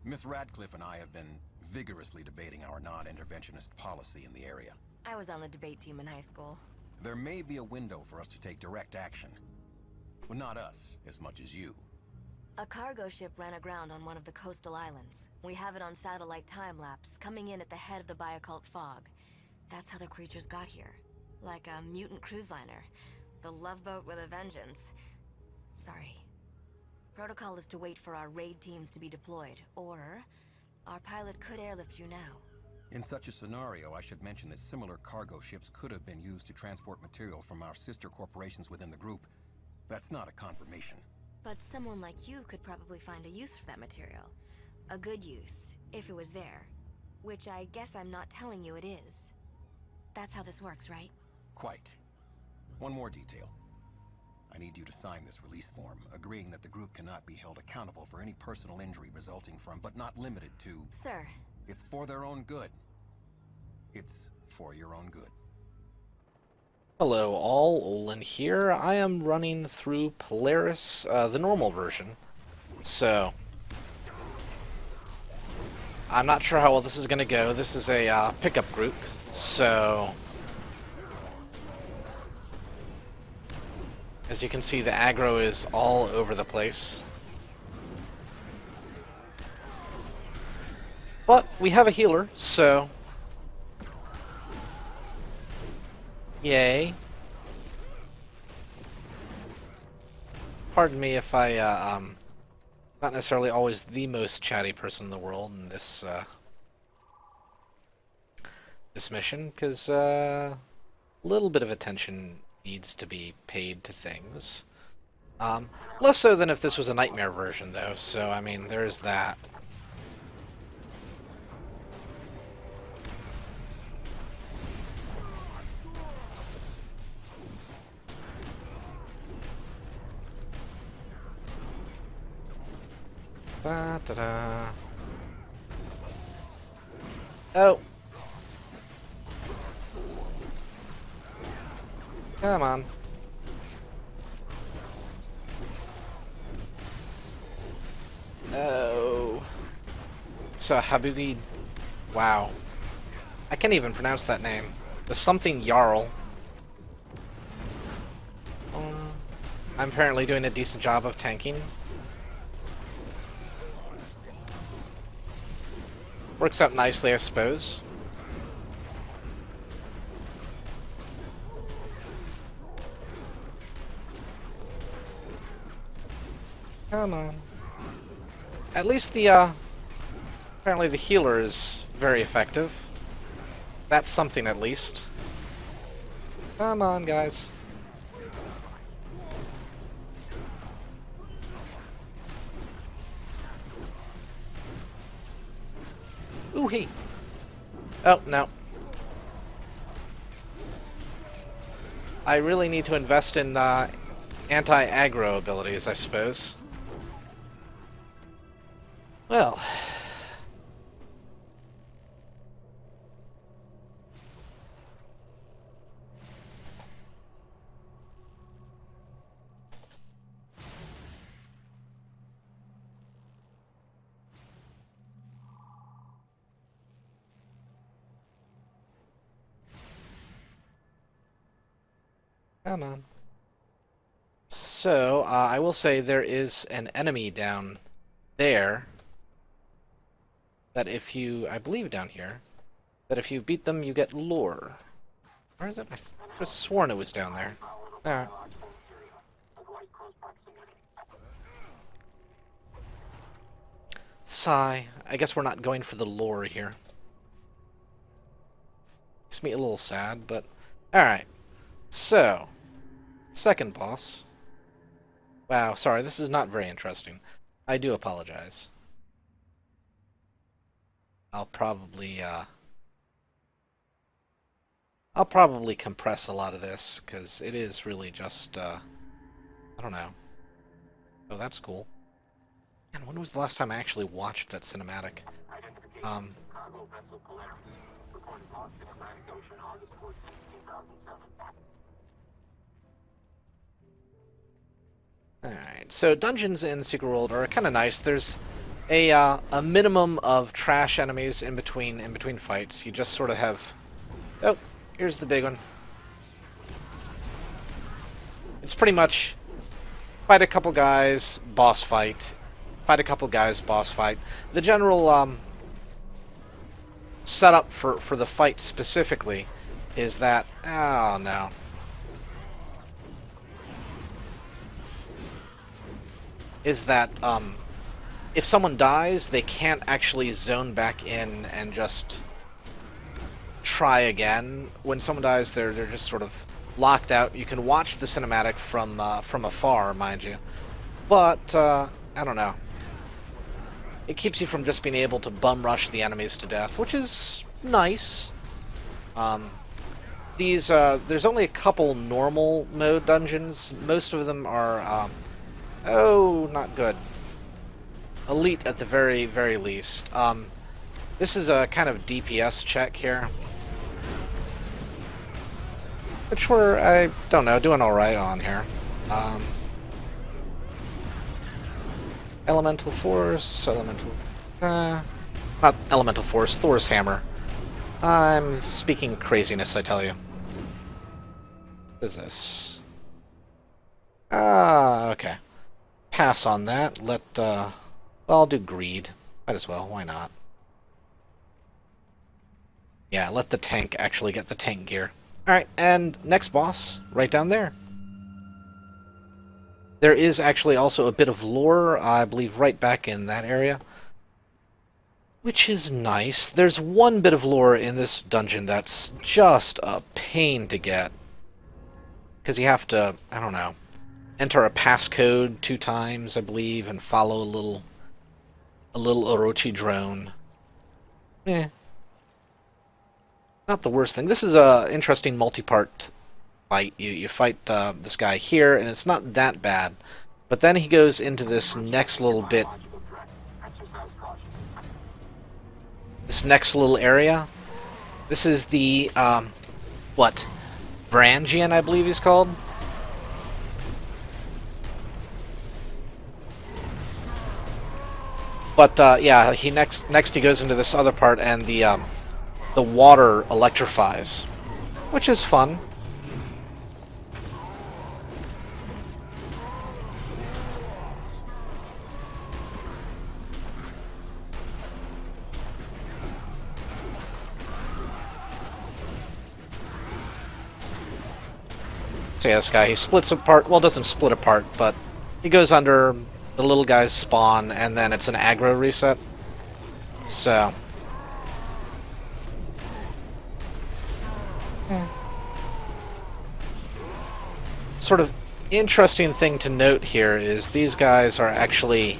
Miss Radcliffe and I have been vigorously debating our non-interventionist policy in the area. I was on the debate team in high school. There may be a window for us to take direct action. Well, not us, as much as you. A cargo ship ran aground on one of the coastal islands. We have it on satellite time-lapse, coming in at the head of the Biocult fog. That's how the creatures got here. Like a mutant cruise liner. The Love Boat with a vengeance. Sorry. Protocol is to wait for our raid teams to be deployed, or our pilot could airlift you now. In such a scenario, I should mention that similar cargo ships could have been used to transport material from our sister corporations within the group. That's not a confirmation. But someone like you could probably find a use for that material. A good use, if it was there. Which I guess I'm not telling you it is. That's how this works, right? Quite. One more detail. I need you to sign this release form, agreeing that the group cannot be held accountable for any personal injury resulting from, but not limited to... Sir. It's for their own good. It's for your own good. Hello all, Olin here. I am running through Polaris, the normal version. So, I'm not sure how well this is going to go. This is a pickup group, so... As you can see, the aggro is all over the place. But we have a healer, so... Yay. Pardon me if I, not necessarily always the most chatty person in the world in this, this mission, because, a little bit of attention needs to be paid to things. Less so than if this was a nightmare version, though, so, I mean, there's that. Da, da, da. Oh. Come on. Oh. So Habugi. Wow. I can't even pronounce that name. The something Jarl. I'm apparently doing a decent job of tanking. Works out nicely, I suppose. Come on. At least the, apparently the healer is very effective. That's something, at least. Come on, guys. Ooh, he. Oh, no. I really need to invest in anti-aggro abilities, I suppose. Well. Come on. So, I will say there is an enemy down there that if you, I believe down here, that if you beat them, you get lore. Where is it? I could have sworn it was down there. There. Sigh. I guess we're not going for the lore here. Makes me a little sad, but... Alright. So... Second boss. Wow, sorry, this is not very interesting. I do apologize. I'll probably compress a lot of this, because it is really just, I don't know. Oh, that's cool. And when was the last time I actually watched that cinematic? Alright, so dungeons in Secret World are kind of nice. There's a minimum of trash enemies in between fights. You just sort of have. Oh, here's the big one. It's pretty much fight a couple guys, boss fight. Fight a couple guys, boss fight. The general setup for the fight specifically is that. Oh no. Is that if someone dies, they can't actually zone back in and just try again. When someone dies, they're just sort of locked out. You can watch the cinematic from afar, mind you, but I don't know. It keeps you from just being able to bum rush the enemies to death, which is nice. There's only a couple normal mode dungeons. Most of them are oh, not good. Elite at the very, very least. This is a kind of DPS check here, which we're, I don't know, doing alright on here. Elemental Force, not Elemental Force, Thor's Hammer. I'm speaking craziness, I tell you. What is this? Okay. Pass on that. Well, I'll do Greed. Might as well, why not? Yeah, let the tank actually get the tank gear. Alright, and next boss, right down there. There is actually also a bit of lore, I believe, right back in that area, which is nice. There's one bit of lore in this dungeon that's just a pain to get, because you have to, I don't know, enter a passcode 2 times, I believe, and follow a little Orochi drone. Not the worst thing. This is a interesting multi-part fight. You fight this guy here, and it's not that bad. But then he goes into this next little bit. This next little area. This is the, what? Brangian, I believe he's called. But, yeah, next he goes into this other part, and the water electrifies, which is fun. So yeah, this guy, he splits apart, well, doesn't split apart, but he goes under the little guy's spawn, and then it's an aggro reset. So... sort of interesting thing to note here is these guys are actually,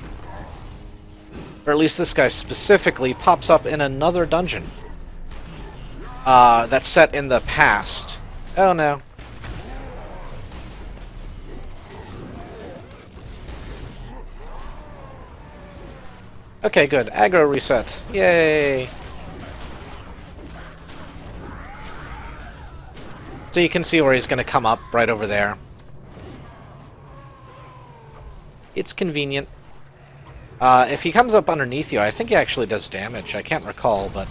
or at least this guy specifically, pops up in another dungeon that's set in the past. Oh no. Okay, good. Aggro reset. Yay! So you can see where he's going to come up right over there. It's convenient. If he comes up underneath you, I think he actually does damage. I can't recall, but...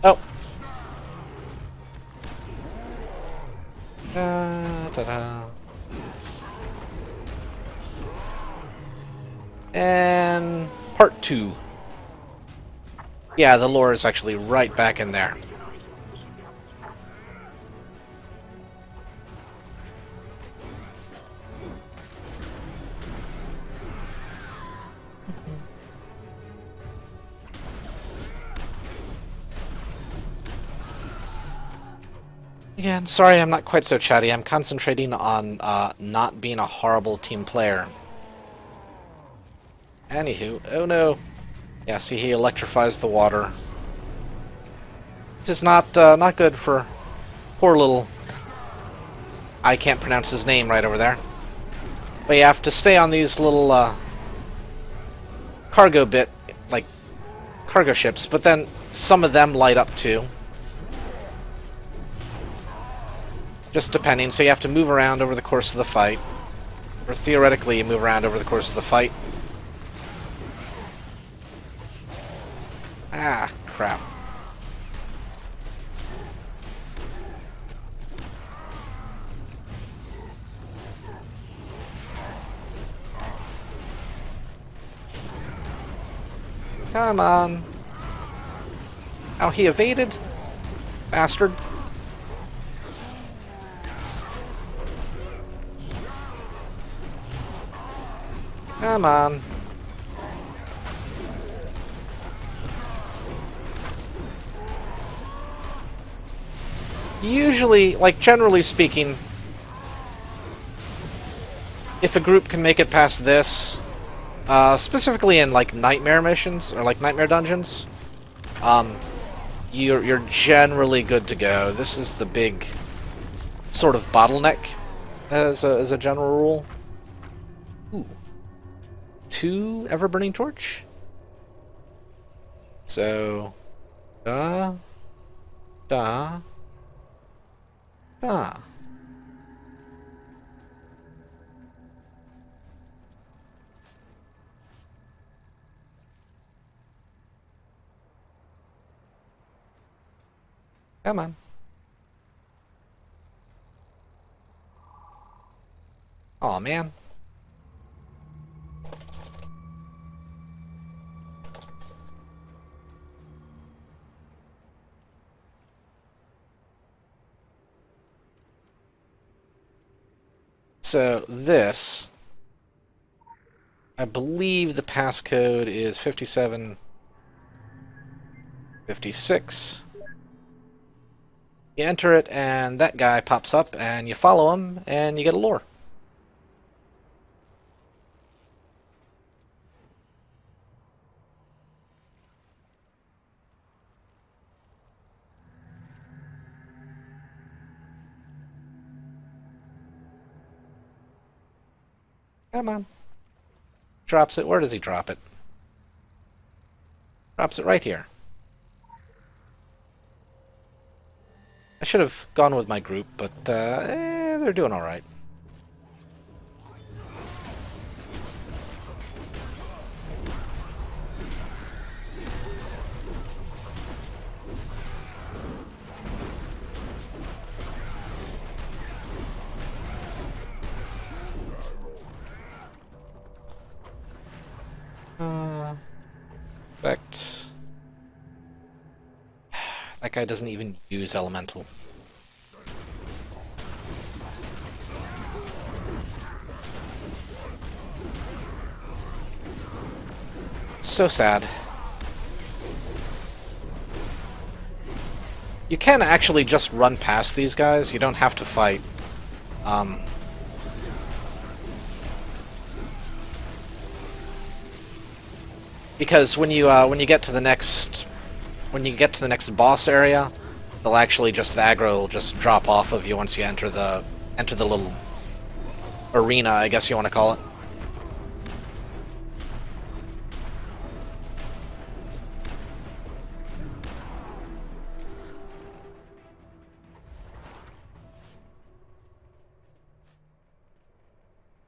oh! Ta-da. And... part 2. Yeah, the lore is actually right back in there. Again, sorry I'm not quite so chatty. I'm concentrating on not being a horrible team player. Anywho, oh no. Yeah, see, he electrifies the water. Which is not good for poor little... I can't pronounce his name right over there. But you have to stay on these little cargo ships, but then some of them light up too. Just depending, so you have to move around over the course of the fight. Or theoretically, you move around over the course of the fight. Ah, crap. Come on. Oh, he evaded? Bastard. Come on. Usually, like generally speaking, if a group can make it past this, specifically in like nightmare missions or like nightmare dungeons, you're generally good to go. This is the big sort of bottleneck as a general rule. Ooh. 2 ever-burning torch. So, da. Come on. Aw, man. So this, I believe the passcode is 5756. You enter it, and that guy pops up, and you follow him, and you get a lure. Come on. Drops it. Where does he drop it? Drops it right here. I should have gone with my group, but they're doing all right. Effect. That guy doesn't even use elemental. So sad. You can actually just run past these guys. You don't have to fight. Because when you get to the next boss area, they'll actually the aggro will just drop off of you once you enter the little arena, I guess you want to call it.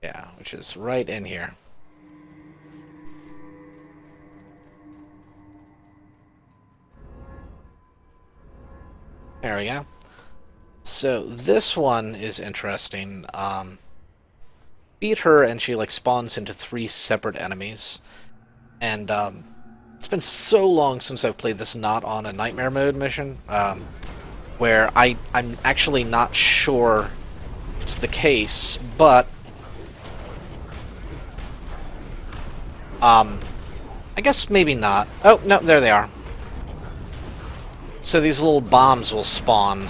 Yeah, which is right in here. There we go. So this one is interesting. Beat her and she like spawns into 3 separate enemies. And it's been so long since I've played this not on a nightmare mode mission, where I'm actually not sure it's the case, but I guess maybe not. Oh, no, there they are. So these little bombs will spawn,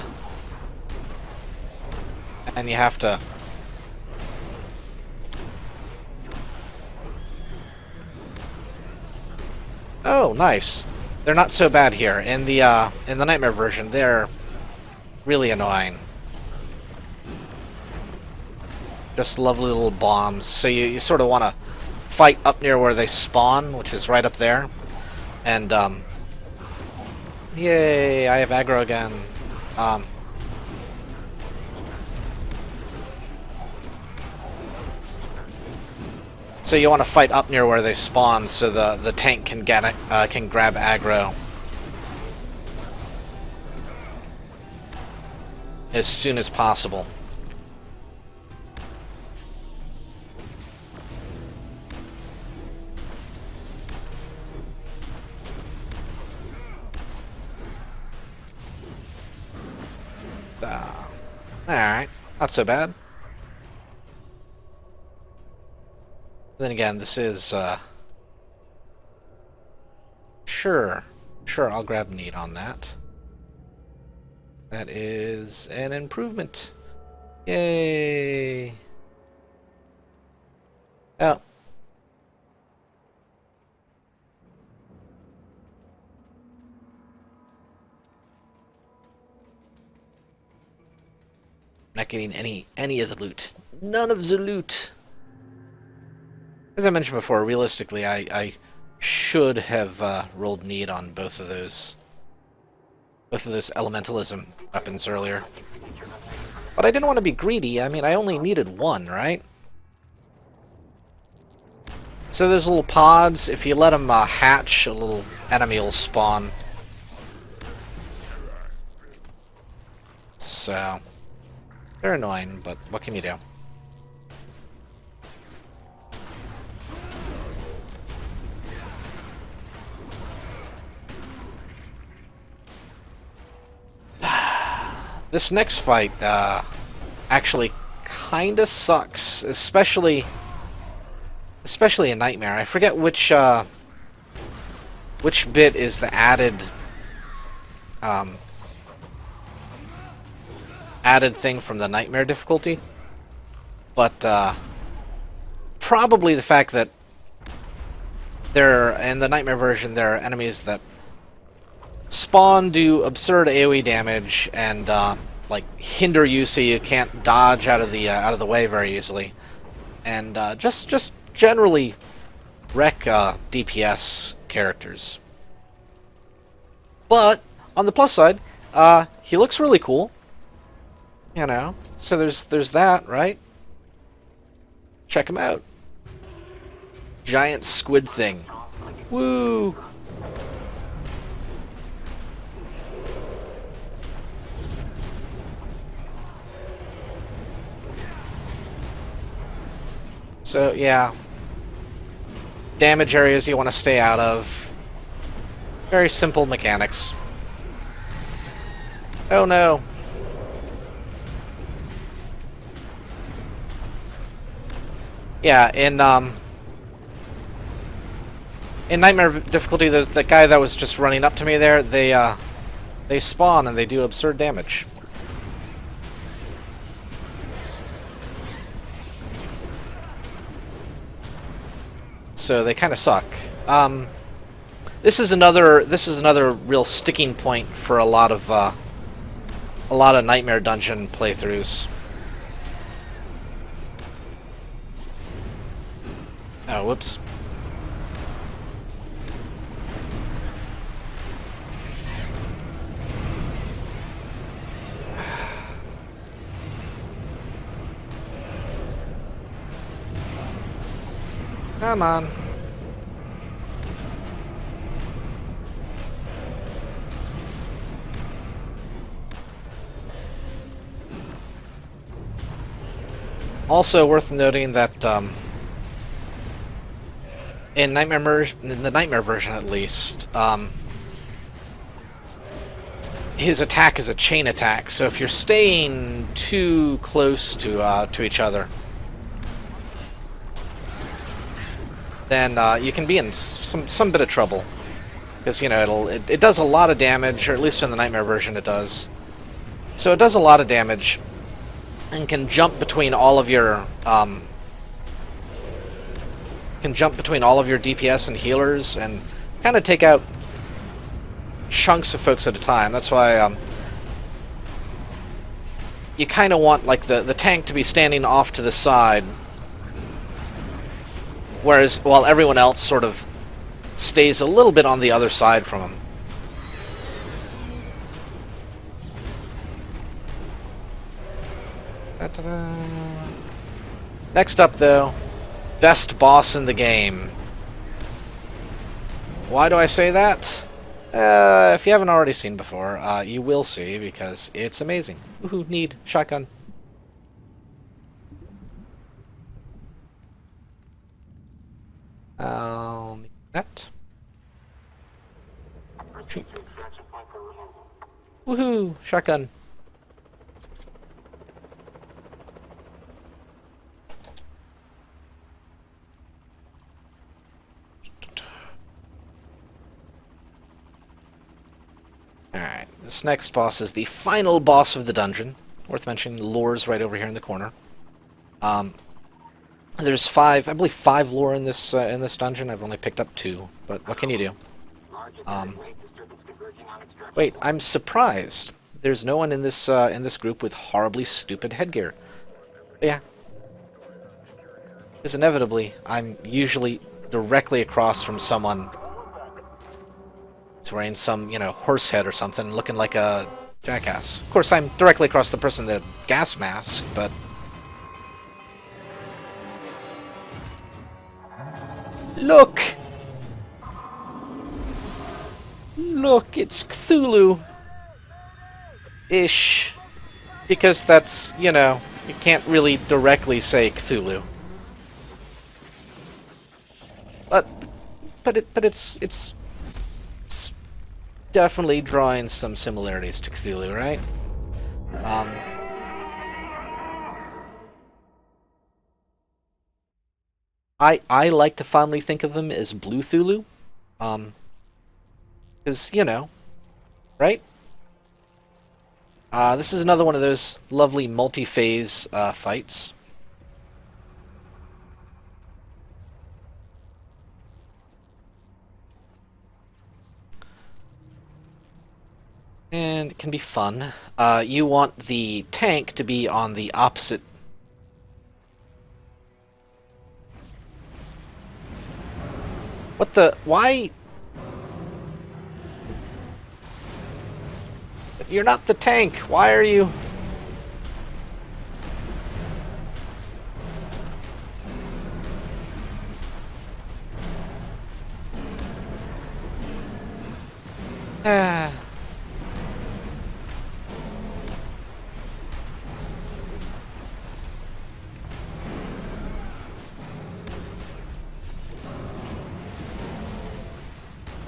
and you have to... Oh, nice. They're not so bad here. In the Nightmare version, they're really annoying. Just lovely little bombs. So you sort of want to fight up near where they spawn, which is right up there. And, yay, I have aggro again. So you want to fight up near where they spawn, so the tank can get can grab aggro as soon as possible. Alright, not so bad. Then again, this is, Sure, I'll grab need on that. That is an improvement. Yay! Oh. Not getting any of the loot. None of the loot. As I mentioned before, realistically, I should have rolled need on both of those elementalism weapons earlier. But I didn't want to be greedy. I mean, I only needed one, right? So those little pods, if you let them hatch, a little enemy will spawn. So they're annoying, but what can you do? This next fight actually kinda sucks, especially a nightmare. I forget which bit is the added thing from the nightmare difficulty, but probably the fact that in the nightmare version there are enemies that spawn, do absurd AoE damage, and like hinder you so you can't dodge out of the way very easily, and just generally wreck DPS characters. But on the plus side, he looks really cool, you know. So there's that, right? Check him out. Giant squid thing. Woo! So yeah, damage areas you want to stay out of. Very simple mechanics. Oh no. Yeah, in Nightmare difficulty, there's the guy that was just running up to me there. They spawn and they do absurd damage. So they kind of suck. This is another real sticking point for a lot of Nightmare Dungeon playthroughs. Oh, whoops. Come on. Also worth noting that in the Nightmare version at least, his attack is a chain attack. So if you're staying too close to each other, then you can be in some bit of trouble, because you know it does a lot of damage, or at least in the Nightmare version it does. So it does a lot of damage, and can jump between all of your DPS and healers, and kind of take out chunks of folks at a time. That's why you kind of want like the tank to be standing off to the side, while everyone else sort of stays a little bit on the other side from him. Ta-da. Next up, though, Best boss in the game. Why do I say that? If you haven't already seen before, you will see, because it's amazing. Woohoo, need shotgun. I'll need that. Shoot. Woohoo, shotgun. Alright, this next boss is the final boss of the dungeon. Worth mentioning, the lore's right over here in the corner. There's I believe five lore in this dungeon. I've only picked up 2, but what can you do? Wait, I'm surprised. There's no one in this group with horribly stupid headgear. But yeah, because inevitably I'm usually directly across from someone who's wearing some, horse head or something, looking like a jackass. Of course, I'm directly across the person with the gas mask, but. Look! Look, it's Cthulhu-ish. Because that's, you can't really directly say Cthulhu. But it's definitely drawing some similarities to Cthulhu, right? I like to fondly think of him as Blue Thulu, because right? This is another one of those lovely multi-phase fights. And it can be fun. You want the tank to be on the opposite. What the? Why? You're not the tank. Why are you? Ah.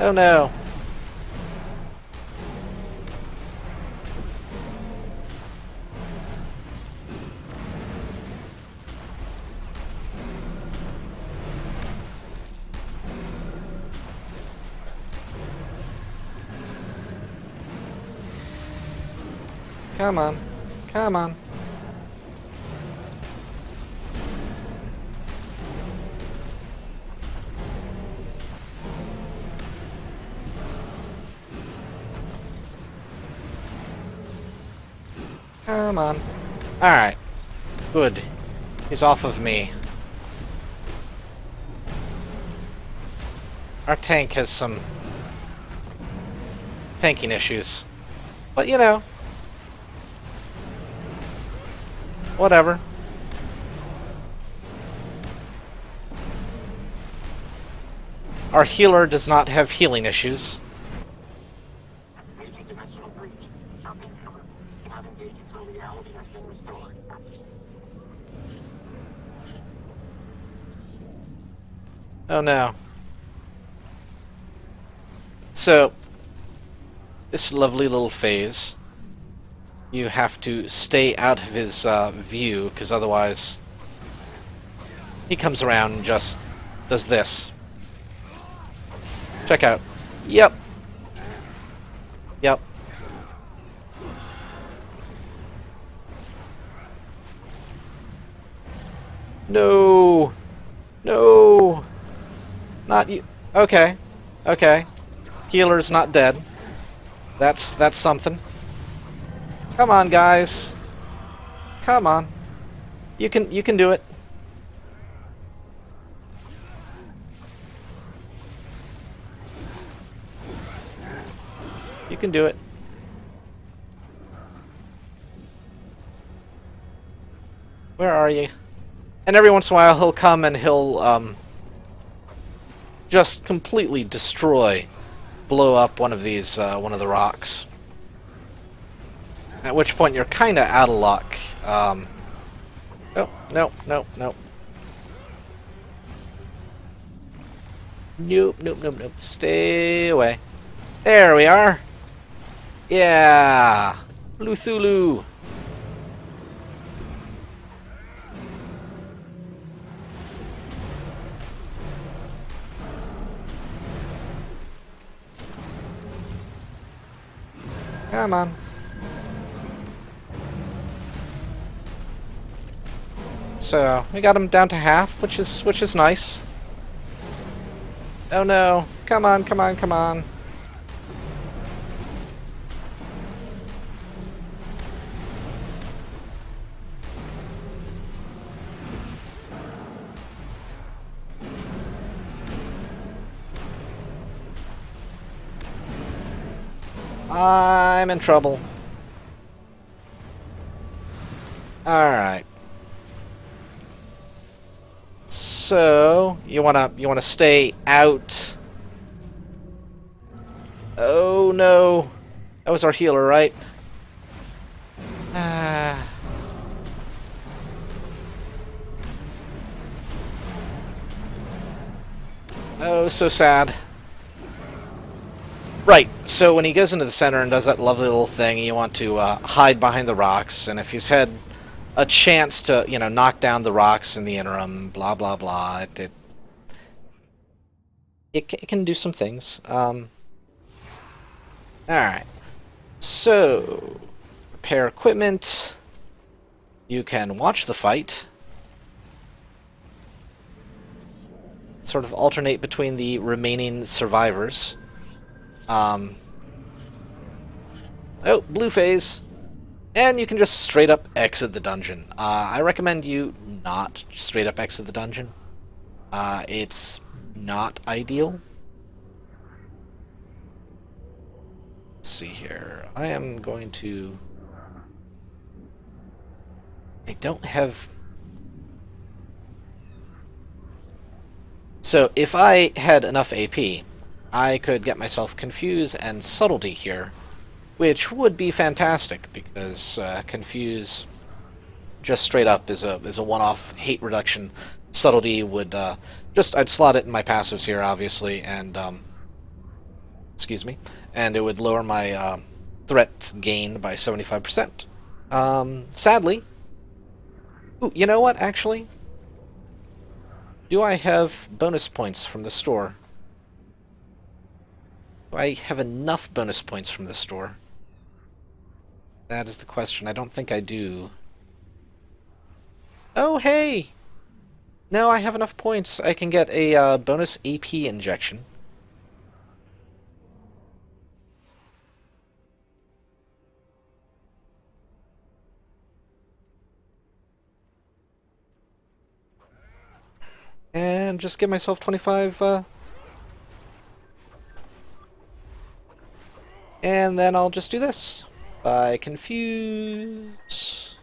Oh no. Come on. Come on. Come on. Alright. Good. He's off of me. Our tank has some tanking issues. But whatever. Our healer does not have healing issues. Oh no. So, this lovely little phase, you have to stay out of his view, because otherwise he comes around and just does this. Check out. Yep. Yep. No. No. Not you. Okay. Okay. Healer's not dead. That's something. Come on, guys. Come on. You can do it. You can do it. Where are you? And every once in a while he'll come and he'll just completely blow up one of these, one of the rocks. At which point you're kind of out of luck. Nope, nope, nope, nope. Nope, nope, nope, nope. Stay away. There we are. Yeah. Luthulu. Come on. So we got him down to half, which is nice. Oh no! Come on! Come on! Come on! I'm in trouble. Alright. So you wanna stay out. Oh no. That was our healer, right? Oh, so sad. Right, so when he goes into the center and does that lovely little thing, you want to hide behind the rocks, and if he's had a chance to, knock down the rocks in the interim, blah blah blah, it can do some things. Alright, so repair equipment, you can watch the fight, sort of alternate between the remaining survivors. Oh, blue phase. And you can just straight up exit the dungeon. I recommend you not straight up exit the dungeon. It's not ideal. Let's see here. I am going to... I don't have... So, if I had enough AP, I could get myself Confuse and Subtlety here, which would be fantastic, because Confuse just straight up is a one-off hate reduction. Subtlety would I'd slot it in my passives here, obviously, and excuse me, and it would lower my threat gain by 75%. Sadly, ooh, you know what? Actually, do I have bonus points from the store? Do I have enough bonus points from the store? That is the question. I don't think I do. Oh, hey! No, I have enough points. I can get a bonus AP injection. And just give myself 25... And then I'll just do this. By Confuse,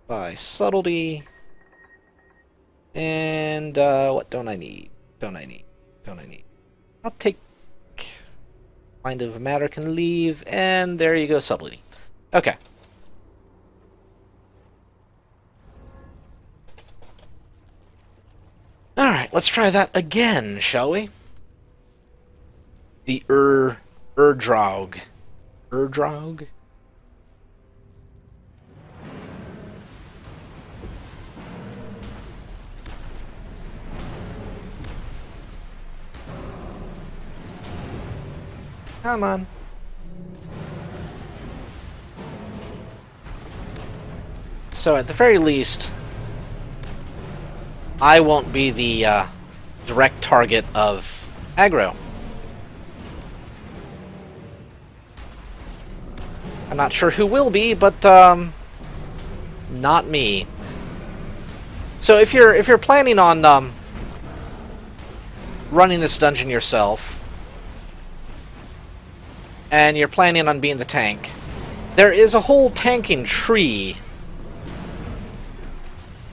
by Subtlety, and what don't I need? Don't I need? I'll take Mind of Matter can leave, and there you go, Subtlety. Okay. Alright, let's try that again, shall we? The Erdrog. Erdrog? Come on. So at the very least, I won't be the direct target of aggro. I'm not sure who will be, but not me. So if you're planning on running this dungeon yourself, and you're planning on being the tank, there is a whole tanking tree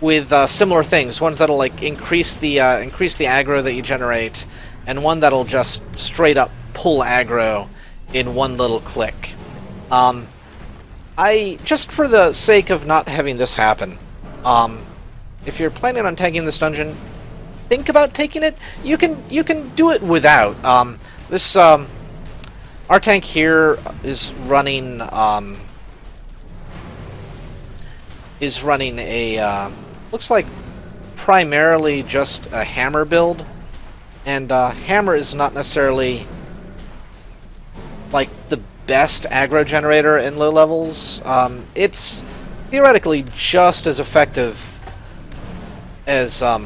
with similar things. Ones that'll like increase the aggro that you generate, and one that'll just straight up pull aggro in one little click. I just for the sake of not having this happen, if you're planning on taking this dungeon, think about taking it. You can do it without. This our tank here is running a looks like primarily just a hammer build, and hammer is not necessarily like the best aggro generator in low levels. It's theoretically just as effective as all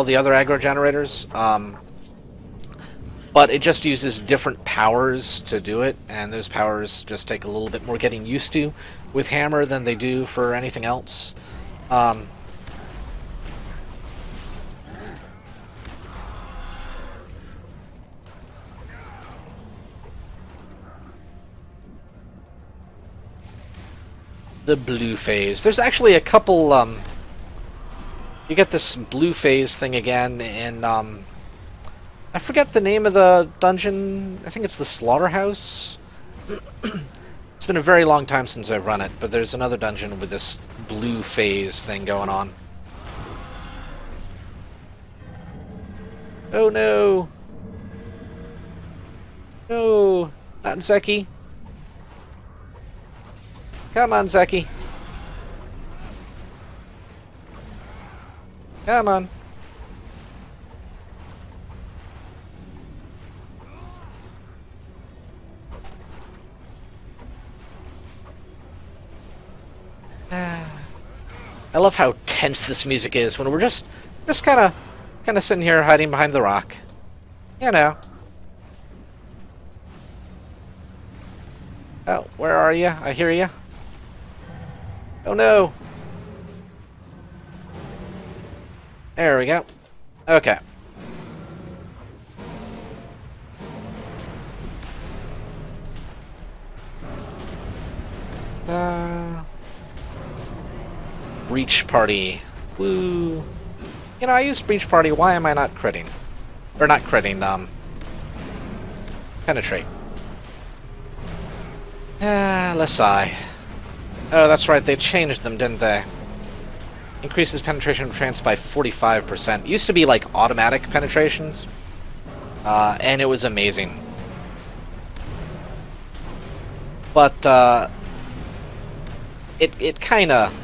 the other aggro generators, but it just uses different powers to do it, and those powers just take a little bit more getting used to with hammer than they do for anything else. The blue phase. There's actually a couple. You get this blue phase thing again, and I forget the name of the dungeon. I think it's the Slaughterhouse. It's been a very long time since I've run it, but there's another dungeon with this blue phase thing going on. Oh no! No! Not Zeki! Come on, Zeki! Come on! I love how tense this music is when we're just kind of sitting here hiding behind the rock, you know. Oh, where are you? I hear you. Oh no! There we go. Okay. Breach party. Woo. You know, I used breach party. Why am I not critting? Or not critting, penetrate. Let's sigh. Oh, that's right, they changed them, didn't they? Increases penetration of trance by 45%. It used to be like automatic penetrations, and it was amazing. But it kind of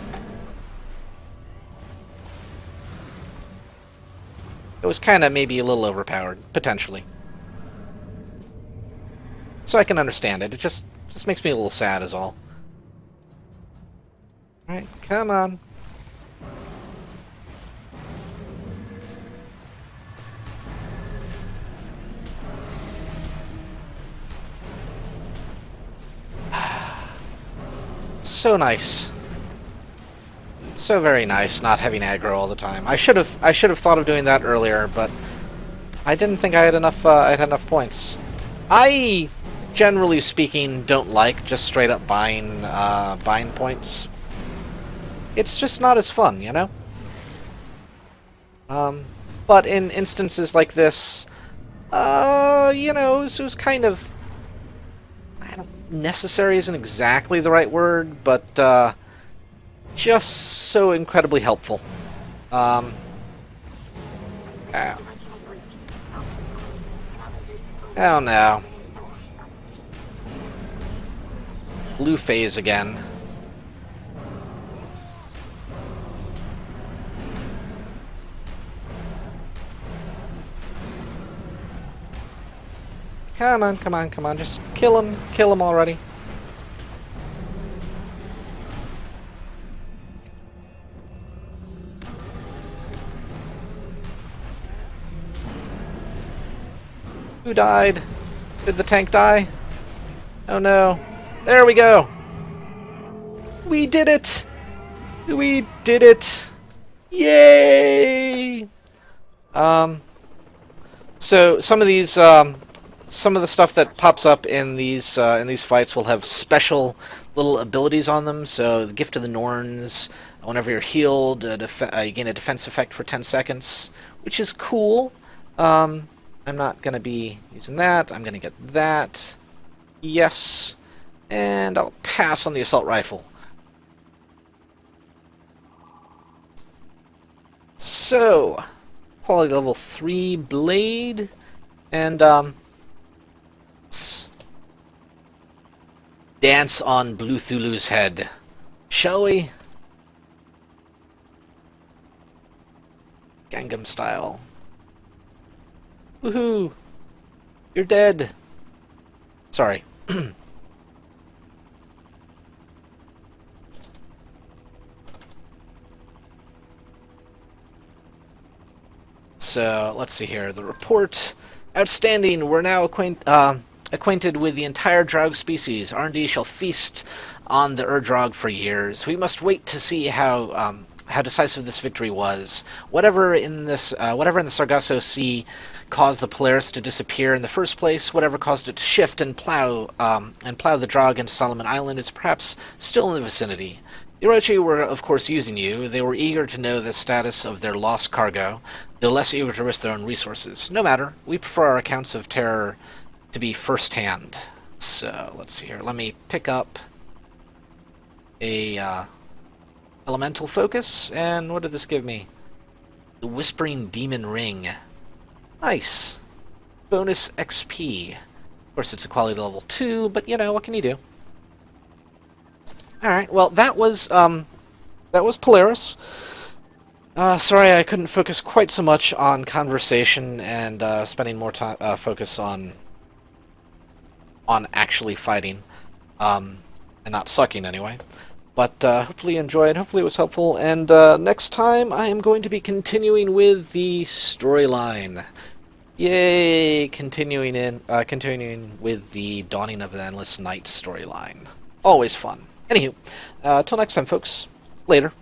maybe a little overpowered, potentially. So I can understand it. It just makes me a little sad, is all. All right, come on. So nice. So very nice not having aggro all the time. I should have thought of doing that earlier, but I didn't think I had enough points. I generally speaking don't like just straight up buying points. It's just not as fun, you know? But in instances like this, you know, it was kind of, necessary isn't exactly the right word, but just so incredibly helpful. Ow. Oh no. Blue phase again. Come on, come on, come on, just kill him already. Who died? Did the tank die? Oh no. There we go! We did it! We did it! Yay! So some of the stuff that pops up in these fights will have special little abilities on them. So the Gift of the Norns, whenever you're healed, you gain a defense effect for 10 seconds, which is cool. I'm not going to be using that. I'm going to get that. Yes. And I'll pass on the assault rifle. So, quality level 3 blade. And, let's dance on Blue Thulu's head. Shall we? Gangnam style. Woohoo! You're dead. Sorry. So, let's see here. The report. Outstanding. We're now acquainted with the entire Draug species. R&D shall feast on the Ur-Draug for years. We must wait to see how decisive this victory was. Whatever in the Sargasso Sea caused the Polaris to disappear in the first place, whatever caused it to shift and plow the Draug into Solomon Island is perhaps still in the vicinity. The Orochi were, of course, using you. They were eager to know the status of their lost cargo, though less eager to risk their own resources. No matter. We prefer our accounts of terror to be first-hand. So, let's see here. Let me pick up a elemental focus, and what did this give me? The Whispering Demon Ring. Nice. Bonus XP. Of course, it's a quality level 2, but you know, what can you do? Alright, well, that was Polaris. Sorry I couldn't focus quite so much on conversation and spending more time focus on actually fighting, and not sucking anyway. But hopefully you enjoyed, hopefully it was helpful, and next time I am going to be continuing with the storyline. Yay! Continuing with the Dawning of an Endless Night storyline. Always fun. Anywho, till next time, folks. Later.